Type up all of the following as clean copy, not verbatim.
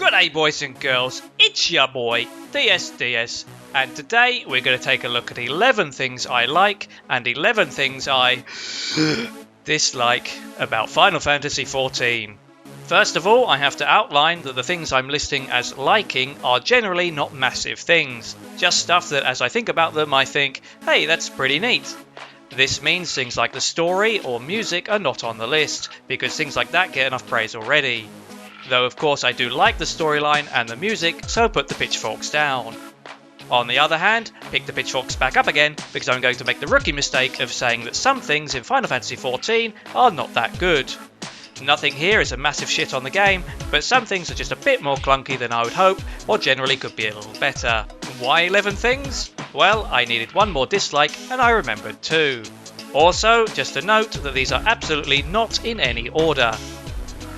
G'day boys and girls, it's your boy TSDS, and today we're going to take a look at 11 things I like and 11 things I dislike about Final Fantasy XIV. First of all, I have to outline that the things I'm listing as liking are generally not massive things, just stuff that as I think about them I think, hey, that's pretty neat. This means things like the story or music are not on the list, because things like that get enough praise already. Though of course I do like the storyline and the music, so put the pitchforks down. On the other hand, pick the pitchforks back up again, because I'm going to make the rookie mistake of saying that some things in Final Fantasy XIV are not that good. Nothing here is a massive shit on the game, but some things are just a bit more clunky than I would hope, or generally could be a little better. Why 11 things? Well, I needed one more dislike, and I remembered two. Also, just a note that these are absolutely not in any order.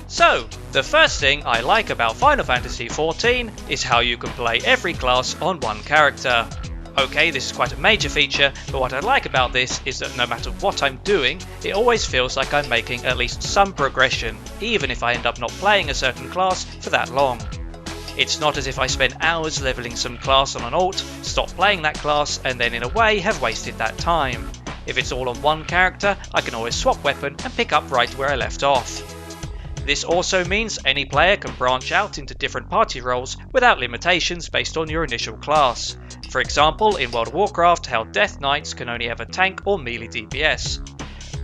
So, the first thing I like about Final Fantasy XIV is how you can play every class on one character. Okay, this is quite a major feature, but what I like about this is that no matter what I'm doing, it always feels like I'm making at least some progression, even if I end up not playing a certain class for that long. It's not as if I spend hours leveling some class on an alt, stop playing that class, and then in a way have wasted that time. If it's all on one character, I can always swap weapon and pick up right where I left off. This also means any player can branch out into different party roles without limitations based on your initial class. For example, in World of Warcraft, how Death Knights can only have a tank or melee DPS.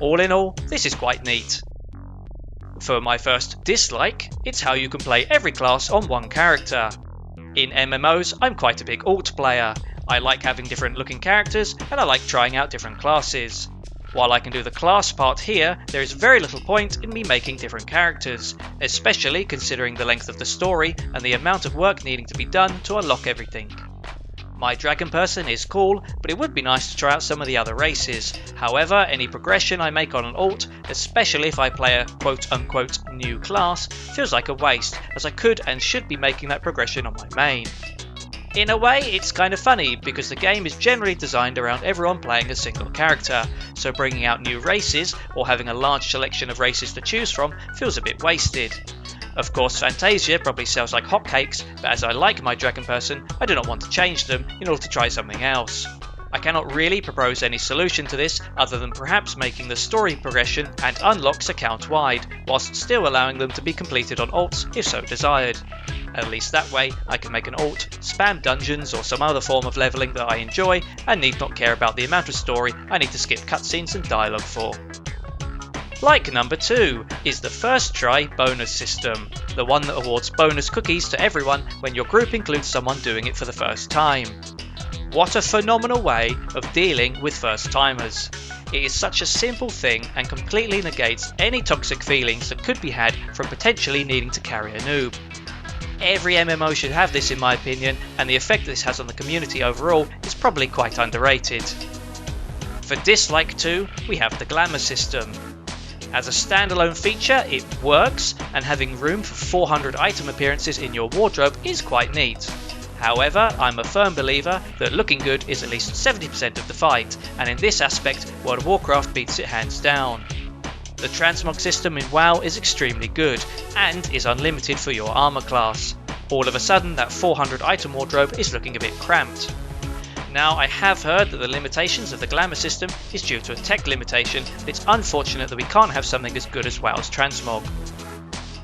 All in all, this is quite neat. For my first dislike, it's how you can play every class on one character. In MMOs, I'm quite a big alt player. I like having different looking characters, and I like trying out different classes. While I can do the class part here, there is very little point in me making different characters, especially considering the length of the story and the amount of work needing to be done to unlock everything. My dragon person is cool, but it would be nice to try out some of the other races. However, any progression I make on an alt, especially if I play a quote-unquote new class, feels like a waste, as I could and should be making that progression on my main. In a way, it's kind of funny, because the game is generally designed around everyone playing a single character, so bringing out new races, or having a large selection of races to choose from, feels a bit wasted. Of course, Fantasia probably sells like hotcakes, but as I like my dragon person, I do not want to change them in order to try something else. I cannot really propose any solution to this other than perhaps making the story progression and unlocks account-wide, whilst still allowing them to be completed on alts if so desired. At least that way, I can make an alt, spam dungeons or some other form of leveling that I enjoy, and need not care about the amount of story I need to skip cutscenes and dialogue for. Like number 2 is the first try bonus system, the one that awards bonus cookies to everyone when your group includes someone doing it for the first time. What a phenomenal way of dealing with first timers. It is such a simple thing and completely negates any toxic feelings that could be had from potentially needing to carry a noob. Every MMO should have this in my opinion, and the effect this has on the community overall is probably quite underrated. For dislike 2, we have the glamour system. As a standalone feature, it works, and having room for 400 item appearances in your wardrobe is quite neat. However, I'm a firm believer that looking good is at least 70% of the fight, and in this aspect, World of Warcraft beats it hands down. The transmog system in WoW is extremely good, and is unlimited for your armor class. All of a sudden, that 400 item wardrobe is looking a bit cramped. Now, I have heard that the limitations of the glamour system is due to a tech limitation, but it's unfortunate that we can't have something as good as WoW's transmog.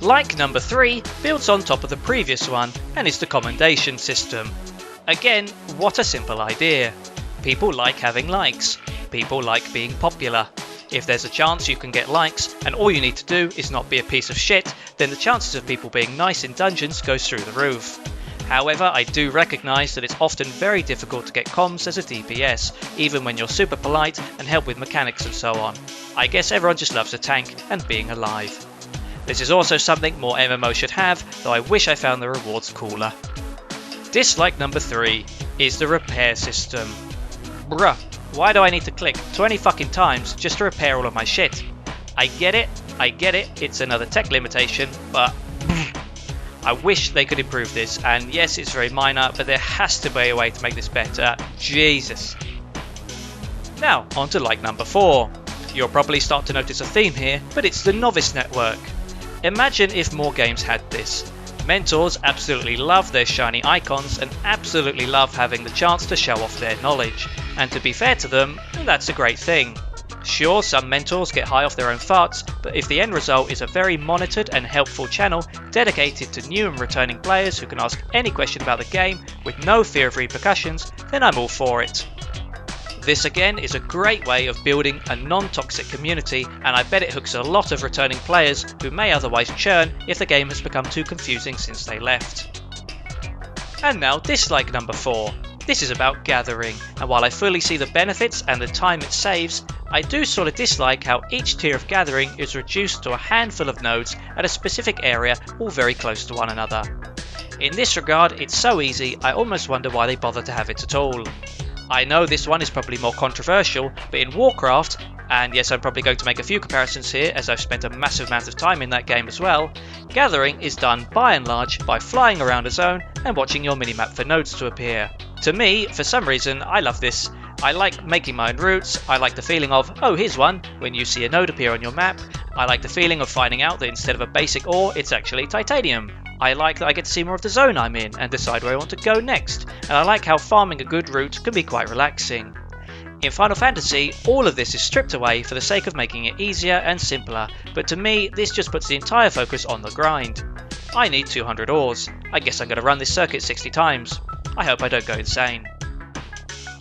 Like number 3, builds on top of the previous one, and is the Commendation System. Again, what a simple idea. People like having likes. People like being popular. If there's a chance you can get likes, and all you need to do is not be a piece of shit, then the chances of people being nice in dungeons goes through the roof. However, I do recognise that it's often very difficult to get comms as a DPS, even when you're super polite and help with mechanics and so on. I guess everyone just loves a tank and being alive. This is also something more MMO should have, though I wish I found the rewards cooler. Dislike number 3 is the repair system. Bruh, why do I need to click 20 fucking times just to repair all of my shit? I get it, it's another tech limitation, but I wish they could improve this, and yes, it's very minor, but there has to be a way to make this better. Jesus. Now, on to like number 4. You'll probably start to notice a theme here, but it's the Novice Network. Imagine if more games had this. Mentors absolutely love their shiny icons and absolutely love having the chance to show off their knowledge. And to be fair to them, that's a great thing. Sure, some mentors get high off their own farts, but if the end result is a very monitored and helpful channel dedicated to new and returning players who can ask any question about the game with no fear of repercussions, then I'm all for it. This again is a great way of building a non-toxic community, and I bet it hooks a lot of returning players who may otherwise churn if the game has become too confusing since they left. And now dislike number 4. This is about gathering, and while I fully see the benefits and the time it saves, I do sort of dislike how each tier of gathering is reduced to a handful of nodes at a specific area all very close to one another. In this regard, it's so easy I almost wonder why they bother to have it at all. I know this one is probably more controversial, but in Warcraft, and yes, I'm probably going to make a few comparisons here as I've spent a massive amount of time in that game as well, gathering is done by and large by flying around a zone and watching your minimap for nodes to appear. To me, for some reason, I love this. I like making my own routes, I like the feeling of, oh here's one, when you see a node appear on your map. I like the feeling of finding out that instead of a basic ore, it's actually titanium. I like that I get to see more of the zone I'm in and decide where I want to go next, and I like how farming a good route can be quite relaxing. In Final Fantasy, all of this is stripped away for the sake of making it easier and simpler, but to me this just puts the entire focus on the grind. I need 200 ores, I guess I'm going to run this circuit 60 times. I hope I don't go insane.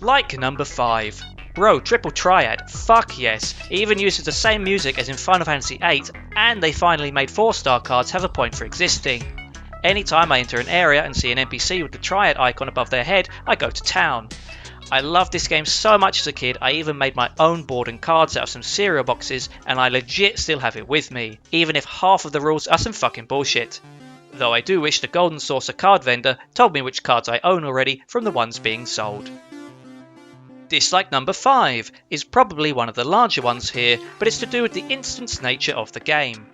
Like number 5. Bro, triple Triad, fuck yes, it even uses the same music as in Final Fantasy VIII, and they finally made 4-star cards have a point for existing. Anytime I enter an area and see an NPC with the Triad icon above their head, I go to town. I loved this game so much as a kid, I even made my own board and cards out of some cereal boxes, and I legit still have it with me, even if half of the rules are some fucking bullshit. Though I do wish the Golden Saucer card vendor told me which cards I own already from the ones being sold. Dislike number 5 is probably one of the larger ones here, but it's to do with the instance nature of the game.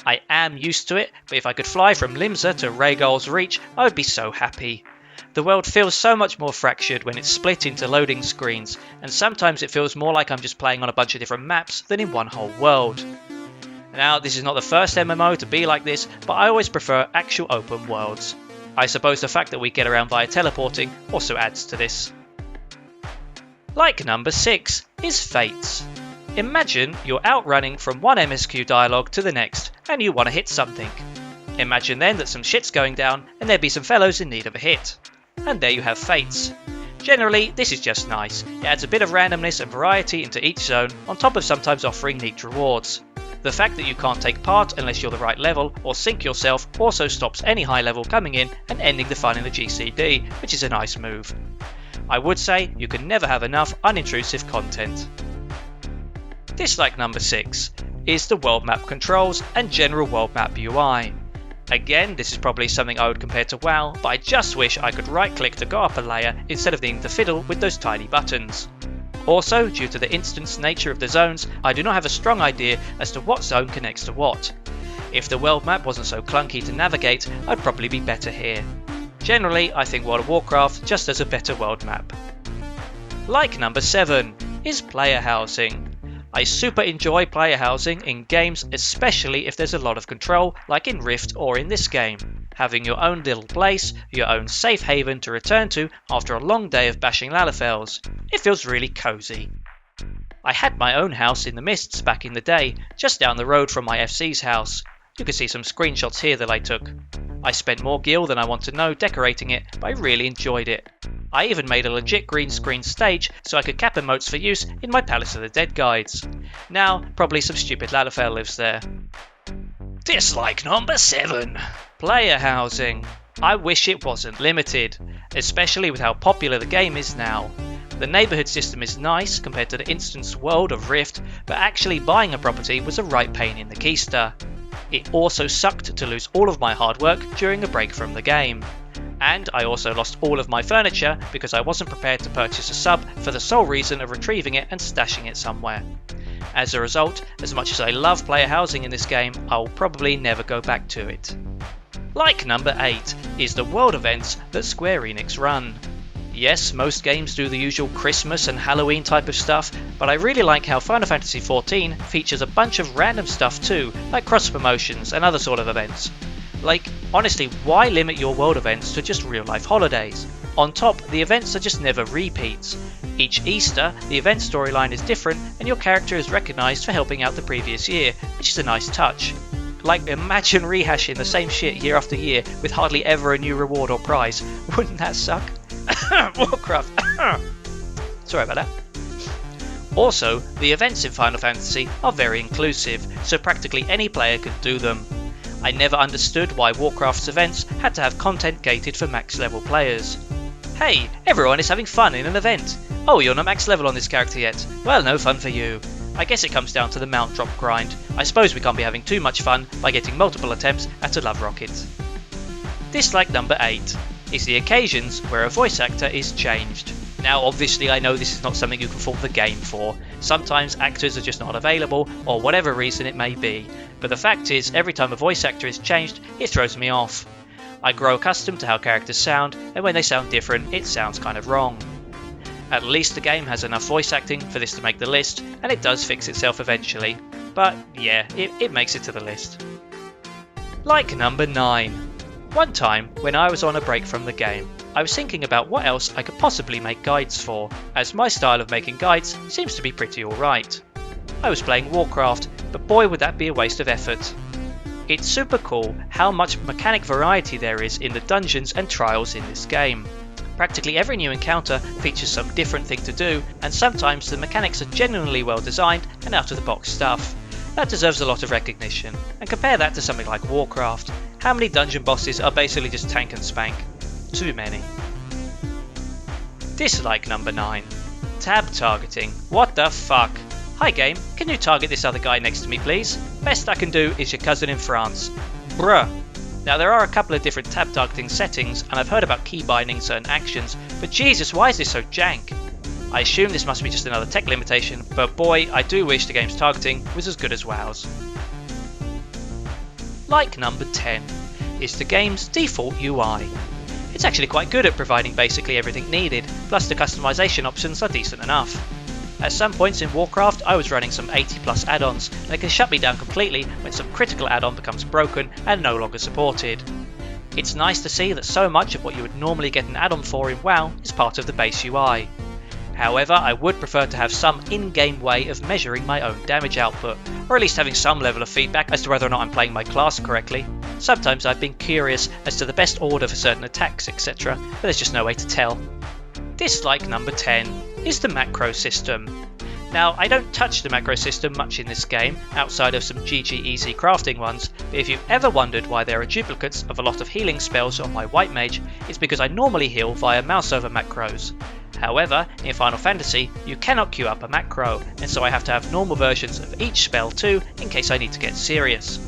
I am used to it, but if I could fly from Limsa to Rhaegal's Reach, I would be so happy. The world feels so much more fractured when it's split into loading screens, and sometimes it feels more like I'm just playing on a bunch of different maps than in one whole world. Now, this is not the first MMO to be like this, but I always prefer actual open worlds. I suppose the fact that we get around via teleporting also adds to this. Like number 6 is Fates. Imagine you're outrunning from one MSQ dialogue to the next, and you want to hit something. Imagine then that some shit's going down, and there be some fellows in need of a hit. And there you have Fates. Generally, this is just nice. It adds a bit of randomness and variety into each zone, on top of sometimes offering neat rewards. The fact that you can't take part unless you're the right level, or sync yourself, also stops any high level coming in and ending the fun in the GCD, which is a nice move. I would say you can never have enough unintrusive content. Dislike number 6 is the world map controls and general world map UI. Again, this is probably something I would compare to WoW, but I just wish I could right click to go up a layer instead of needing to fiddle with those tiny buttons. Also, due to the instance nature of the zones, I do not have a strong idea as to what zone connects to what. If the world map wasn't so clunky to navigate, I'd probably be better here. Generally, I think World of Warcraft just does a better world map. Like number 7 is player housing. I super enjoy player housing in games, especially if there's a lot of control, like in Rift or in this game. Having your own little place, your own safe haven to return to after a long day of bashing Lalafels. It feels really cozy. I had my own house in the Mists back in the day, just down the road from my FC's house. You can see some screenshots here that I took. I spent more gil than I want to know decorating it, but I really enjoyed it. I even made a legit green screen stage so I could cap emotes for use in my Palace of the Dead guides. Now, probably some stupid Lalafell lives there. Dislike number 7. Player housing. I wish it wasn't limited, especially with how popular the game is now. The neighbourhood system is nice compared to the instanced world of Rift, but actually buying a property was a right pain in the keister. It also sucked to lose all of my hard work during a break from the game. And I also lost all of my furniture because I wasn't prepared to purchase a sub for the sole reason of retrieving it and stashing it somewhere. As a result, as much as I love player housing in this game, I'll probably never go back to it. Like number 8 is the world events that Square Enix run. Yes, most games do the usual Christmas and Halloween type of stuff, but I really like how Final Fantasy XIV features a bunch of random stuff too, like cross promotions and other sort of events. Like, honestly, why limit your world events to just real life holidays? On top, the events are just never repeats. Each Easter, the event storyline is different and your character is recognised for helping out the previous year, which is a nice touch. Like, imagine rehashing the same shit year after year with hardly ever a new reward or prize. Wouldn't that suck? Warcraft. Sorry about that. Also, the events in Final Fantasy are very inclusive, so practically any player can do them. I never understood why Warcraft's events had to have content gated for max level players. Hey, everyone is having fun in an event. Oh, you're not max level on this character yet. Well, no fun for you. I guess it comes down to the mount drop grind. I suppose we can't be having too much fun by getting multiple attempts at a love rocket. Dislike number 8 is the occasions where a voice actor is changed. Now obviously I know this is not something you can fault the game for. Sometimes actors are just not available, or whatever reason it may be. But the fact is, every time a voice actor is changed, it throws me off. I grow accustomed to how characters sound, and when they sound different, it sounds kind of wrong. At least the game has enough voice acting for this to make the list, and it does fix itself eventually. But yeah, it makes it to the list. Like number 9. One time, when I was on a break from the game, I was thinking about what else I could possibly make guides for, as my style of making guides seems to be pretty alright. I was playing Warcraft, but boy would that be a waste of effort. It's super cool how much mechanic variety there is in the dungeons and trials in this game. Practically every new encounter features some different thing to do, and sometimes the mechanics are genuinely well designed and out of the box stuff. That deserves a lot of recognition, and compare that to something like Warcraft. How many dungeon bosses are basically just tank and spank? Too many. Dislike number 9. Tab targeting. What the fuck? Hi game, can you target this other guy next to me please? Best I can do is your cousin in France. Bruh. Now there are a couple of different tab targeting settings, and I've heard about key binding certain actions, but Jesus, why is this so jank? I assume this must be just another tech limitation, but boy, I do wish the game's targeting was as good as WoW's. Like number 10 is the game's default UI. It's actually quite good at providing basically everything needed, plus the customization options are decent enough. At some points in Warcraft I was running some 80 plus add-ons, and they can shut me down completely when some critical add-on becomes broken and no longer supported. It's nice to see that so much of what you would normally get an add-on for in WoW is part of the base UI. However, I would prefer to have some in-game way of measuring my own damage output, or at least having some level of feedback as to whether or not I'm playing my class correctly. Sometimes I've been curious as to the best order for certain attacks, etc., but there's just no way to tell. Dislike number 10 is the macro system. Now, I don't touch the macro system much in this game, outside of some GG easy crafting ones, but if you've ever wondered why there are duplicates of a lot of healing spells on my white mage, it's because I normally heal via mouse over macros. However, in Final Fantasy, you cannot queue up a macro, and so I have to have normal versions of each spell too, in case I need to get serious.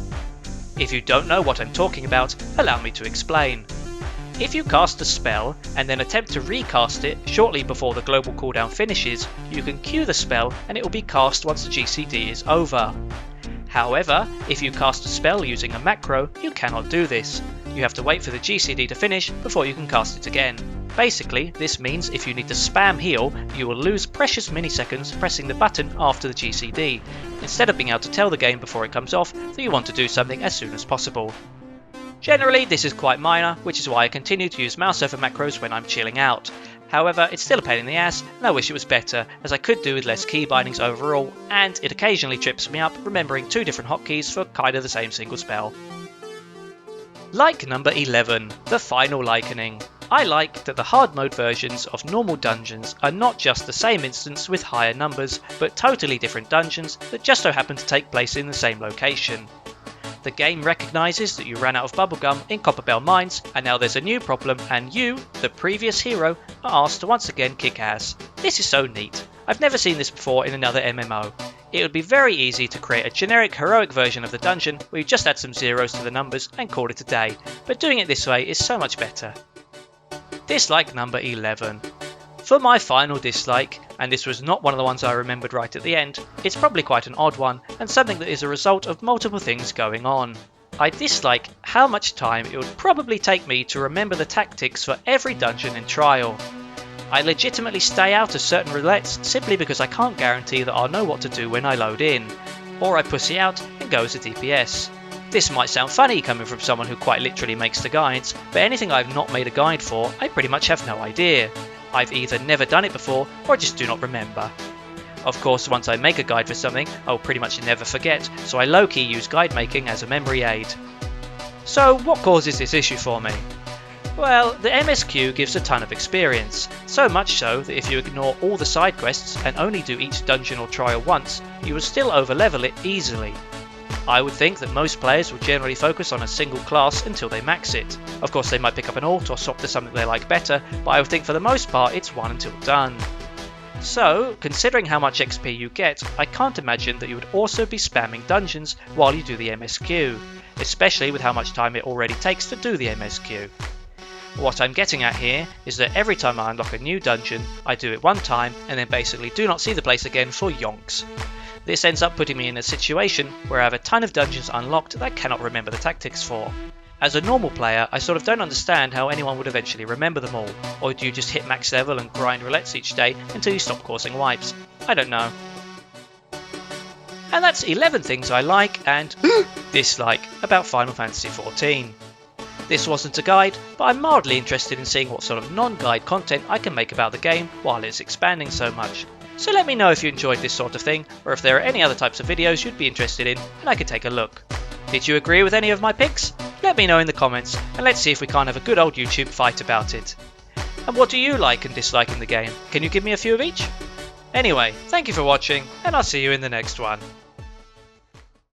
If you don't know what I'm talking about, allow me to explain. If you cast a spell, and then attempt to recast it shortly before the global cooldown finishes, you can queue the spell and it will be cast once the GCD is over. However, if you cast a spell using a macro, you cannot do this. You have to wait for the GCD to finish before you can cast it again. Basically, this means if you need to spam heal, you will lose precious milliseconds pressing the button after the GCD, instead of being able to tell the game before it comes off that you want to do something as soon as possible. Generally, this is quite minor, which is why I continue to use mouse over macros when I'm chilling out. However, it's still a pain in the ass, and I wish it was better, as I could do with less key bindings overall, and it occasionally trips me up remembering 2 different hotkeys for kind of the same single spell. Like number 11, the final likening. I like that the hard mode versions of normal dungeons are not just the same instance with higher numbers, but totally different dungeons that just so happen to take place in the same location. The game recognises that you ran out of bubblegum in Copperbell Mines, and now there's a new problem, and you, the previous hero, are asked to once again kick ass. This is so neat. I've never seen this before in another MMO. It would be very easy to create a generic heroic version of the dungeon where you just add some zeros to the numbers and call it a day, but doing it this way is so much better. Dislike number 11. For my final dislike, and this was not one of the ones I remembered right at the end, it's probably quite an odd one, and something that is a result of multiple things going on. I dislike how much time it would probably take me to remember the tactics for every dungeon and trial. I legitimately stay out of certain roulettes simply because I can't guarantee that I'll know what to do when I load in, or I pussy out and go as a DPS. This might sound funny coming from someone who quite literally makes the guides, but anything I've not made a guide for, I pretty much have no idea. I've either never done it before, or I just do not remember. Of course, once I make a guide for something, I'll pretty much never forget, so I low-key use guide making as a memory aid. So what causes this issue for me? Well, the MSQ gives a ton of experience, so much so that if you ignore all the side quests and only do each dungeon or trial once, you will still overlevel it easily. I would think that most players will generally focus on a single class until they max it. Of course they might pick up an alt or swap to something they like better, but I would think for the most part it's one until done. So, considering how much XP you get, I can't imagine that you would also be spamming dungeons while you do the MSQ, especially with how much time it already takes to do the MSQ. What I'm getting at here is that every time I unlock a new dungeon, I do it one time and then basically do not see the place again for yonks. This ends up putting me in a situation where I have a ton of dungeons unlocked that I cannot remember the tactics for. As a normal player, I sort of don't understand how anyone would eventually remember them all, or do you just hit max level and grind roulettes each day until you stop causing wipes? I don't know. And that's 11 things I like and dislike about Final Fantasy XIV. This wasn't a guide, but I'm mildly interested in seeing what sort of non-guide content I can make about the game while it's expanding so much. So let me know if you enjoyed this sort of thing, or if there are any other types of videos you'd be interested in and I could take a look. Did you agree with any of my picks? Let me know in the comments, and let's see if we can't have a good old YouTube fight about it. And what do you like and dislike in the game? Can you give me a few of each? Anyway, thank you for watching, and I'll see you in the next one.